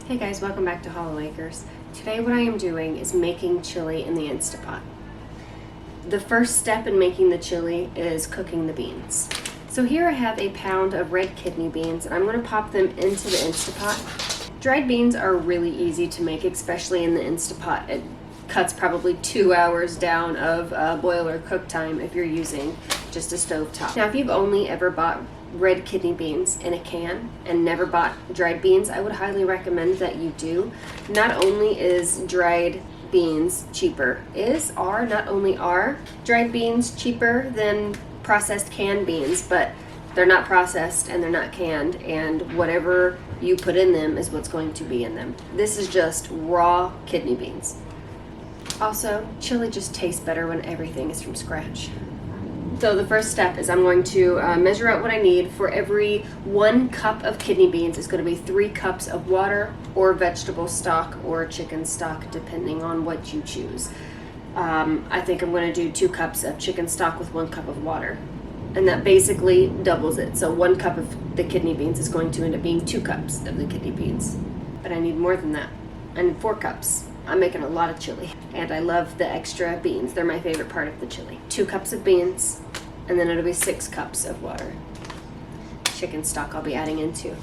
Hey guys, welcome back to Hollow Acres. Today what I am doing is making chili in the Instapot. The first step in making the chili is cooking the beans. So here I have a pound of red kidney beans and I'm going to pop them into the Instapot. Dried beans are really easy to make, especially in the Instapot. It cuts probably 2 hours down of boil or cook time if you're using just a stovetop. Now if you've only ever bought red kidney beans in a can and never bought dried beans, I would highly recommend that you do. Not only is dried beans cheaper, not only are dried beans cheaper than processed canned beans, but they're not processed and they're not canned, and whatever you put in them is what's going to be in them. This is just raw kidney beans. Also, chili just tastes better when everything is from scratch. So the first step is I'm going to measure out what I need. For every 1 cup of kidney beans, it's going to be 3 cups of water or vegetable stock or chicken stock, depending on what you choose. I think I'm going to do 2 cups of chicken stock with 1 cup of water. And that basically doubles it. So 1 cup of the kidney beans is going to end up being 2 cups of the kidney beans. But I need more than that. I need 4 cups. I'm making a lot of chili, and I love the extra beans. They're my favorite part of the chili. 2 cups of beans, and then it'll be 6 cups of water. Chicken stock I'll be adding into.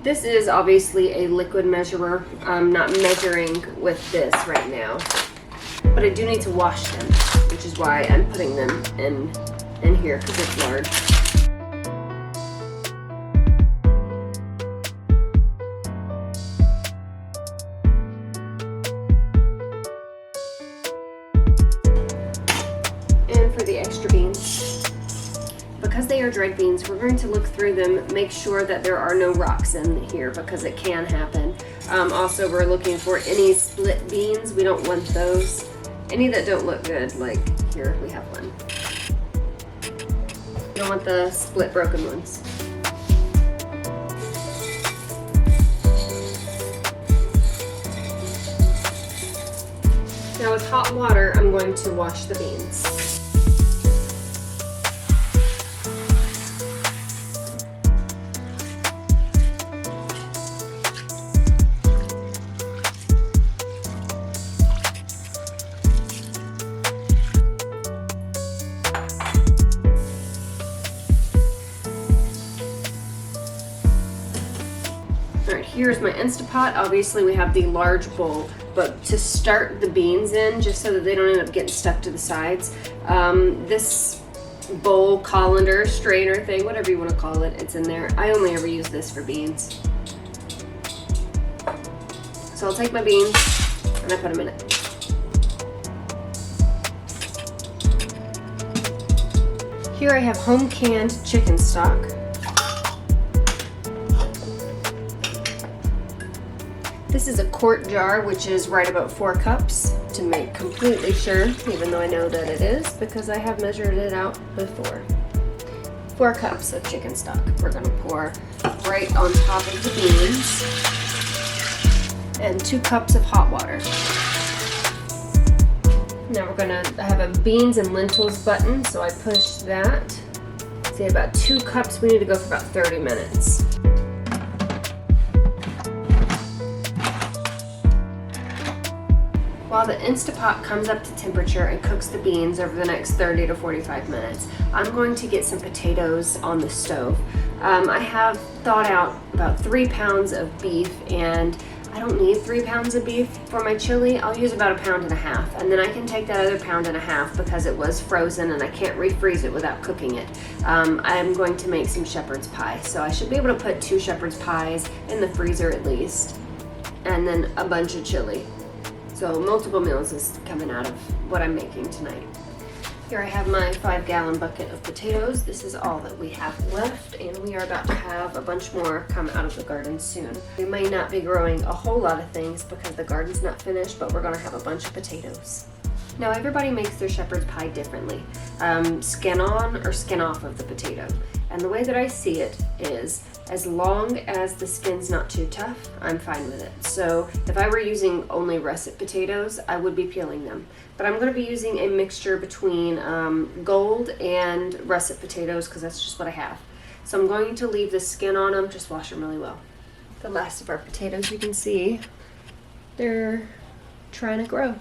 This is obviously a liquid measurer. I'm not measuring with this right now, but I do need to wash them, which is why I'm putting them in here, because it's large. For the extra beans, because they are dried beans, we're going to look through them, make sure that there are no rocks in here, because it can happen. Also, we're looking for any split beans. We don't want those. Any that don't look good, like here we have one. You don't want the split broken ones. Now with hot water, I'm going to wash the beans. Alright, here's my Instapot. Obviously we have the large bowl, but to start the beans in, just so that they don't end up getting stuck to the sides, this bowl, colander, strainer thing, whatever you want to call it, it's in there. I only ever use this for beans. So I'll take my beans and I put them in it. Here I have home canned chicken stock. This is a quart jar, which is right about 4 cups, to make completely sure, even though I know that it is, because I have measured it out before. 4 cups of chicken stock we're going to pour right on top of the beans, and 2 cups of hot water. Now we're going to have a beans and lentils button, so I push that. Say about 2 cups, we need to go for about 30 minutes. While the Instapot comes up to temperature and cooks the beans over the next 30 to 45 minutes, I'm going to get some potatoes on the stove. I have thawed out about 3 pounds of beef, and I don't need 3 pounds of beef for my chili. I'll use about 1.5 pounds, and then I can take that other 1.5 pounds because it was frozen and I can't refreeze it without cooking it. I'm going to make some shepherd's pie, so I should be able to put 2 shepherd's pies in the freezer at least, and then a bunch of chili. So multiple meals is coming out of what I'm making tonight. Here I have my 5-gallon bucket of potatoes. This is all that we have left, and we are about to have a bunch more come out of the garden soon. We may not be growing a whole lot of things because the garden's not finished, but we're gonna have a bunch of potatoes. Now everybody makes their shepherd's pie differently. Skin on or skin off of the potato. And the way that I see it is, as long as the skin's not too tough, I'm fine with it. So if I were using only russet potatoes, I would be peeling them. But I'm going to be using a mixture between gold and russet potatoes because that's just what I have. So I'm going to leave the skin on them, just wash them really well. the last of our potatoes. You can see they're trying to grow.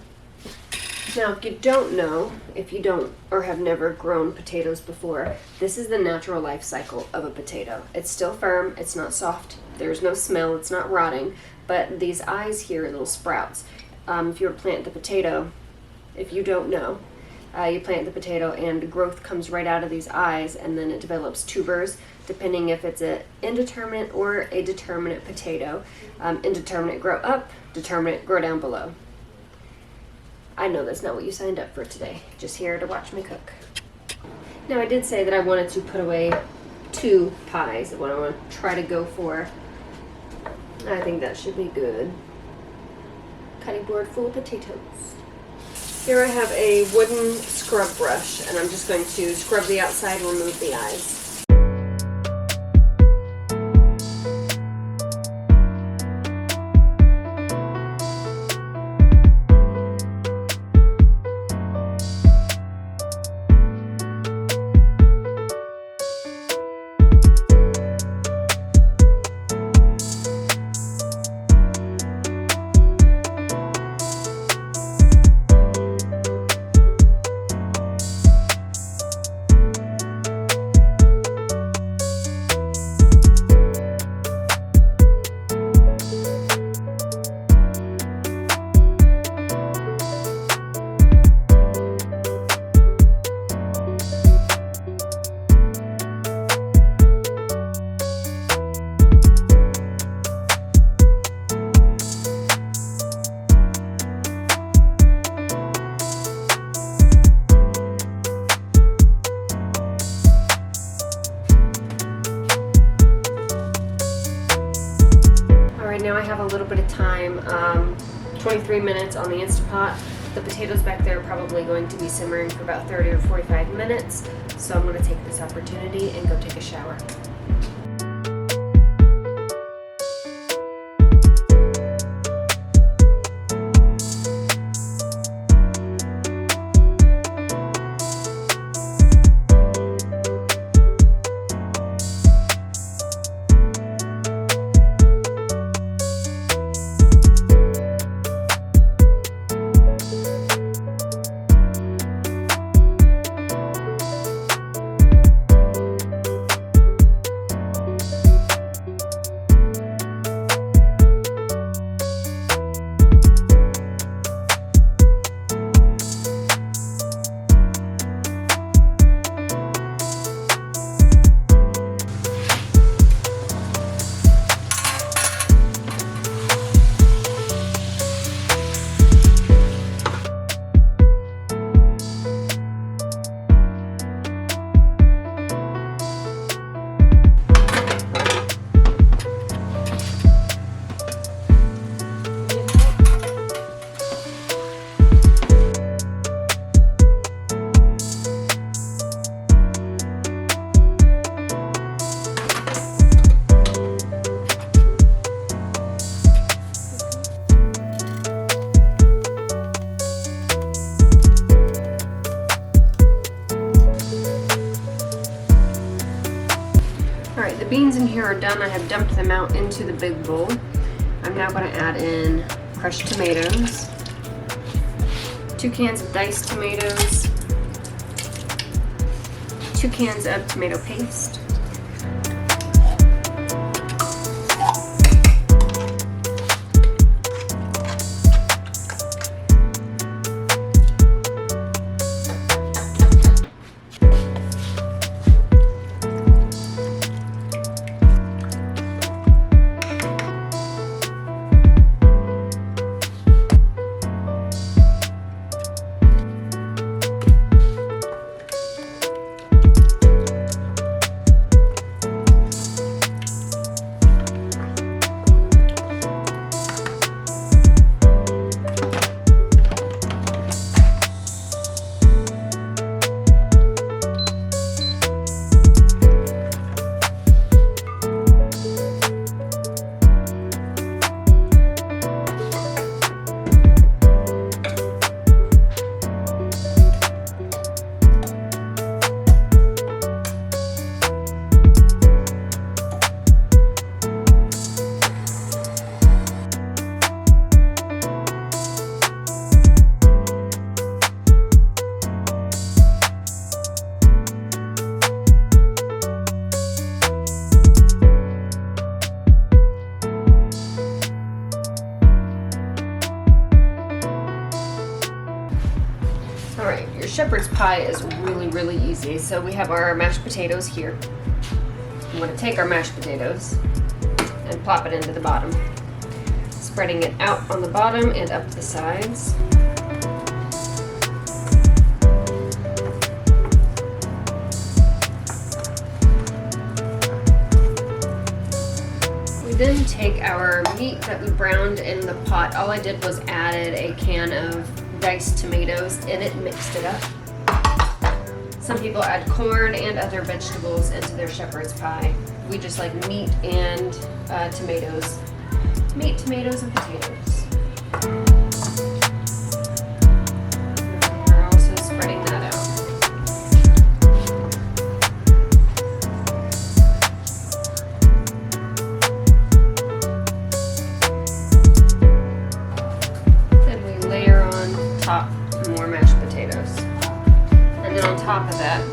Now, if you don't know, if you don't or have never grown potatoes before, this is the natural life cycle of a potato. It's still firm, it's not soft, there's no smell, it's not rotting, but these eyes here are little sprouts. If you were to plant the potato, if you don't know, you plant the potato and growth comes right out of these eyes, and then it develops tubers, depending if it's an indeterminate or a determinate potato. Indeterminate, grow up, determinate, grow down below. I know that's not what you signed up for today, just here to watch me cook. Now, I did say that I wanted to put away 2 pies, what I want to try to go for. I think that should be good. Cutting board full of potatoes. Here I have a wooden scrub brush, and I'm just going to scrub the outside and remove the eyes. Now I have a little bit of time, 23 minutes on the Instapot. The potatoes back there are probably going to be simmering for about 30 or 45 minutes, so I'm going to take this opportunity and go take a shower. Alright, the beans in here are done. I have dumped them out into the big bowl. I'm now going to add in crushed tomatoes, 2 cans of diced tomatoes, 2 cans of tomato paste, shepherd's pie is really, really easy. So we have our mashed potatoes here. I'm going to take our mashed potatoes and plop it into the bottom, spreading it out on the bottom and up the sides. We then take our meat that we browned in the pot. All I did was added a can of diced tomatoes in it, mixed it up. Some people add corn and other vegetables into their shepherd's pie. We just like meat and tomatoes. Meat, tomatoes, and potatoes. We're also spreading that out. Then we layer on top more mashed potatoes. And then on top of that,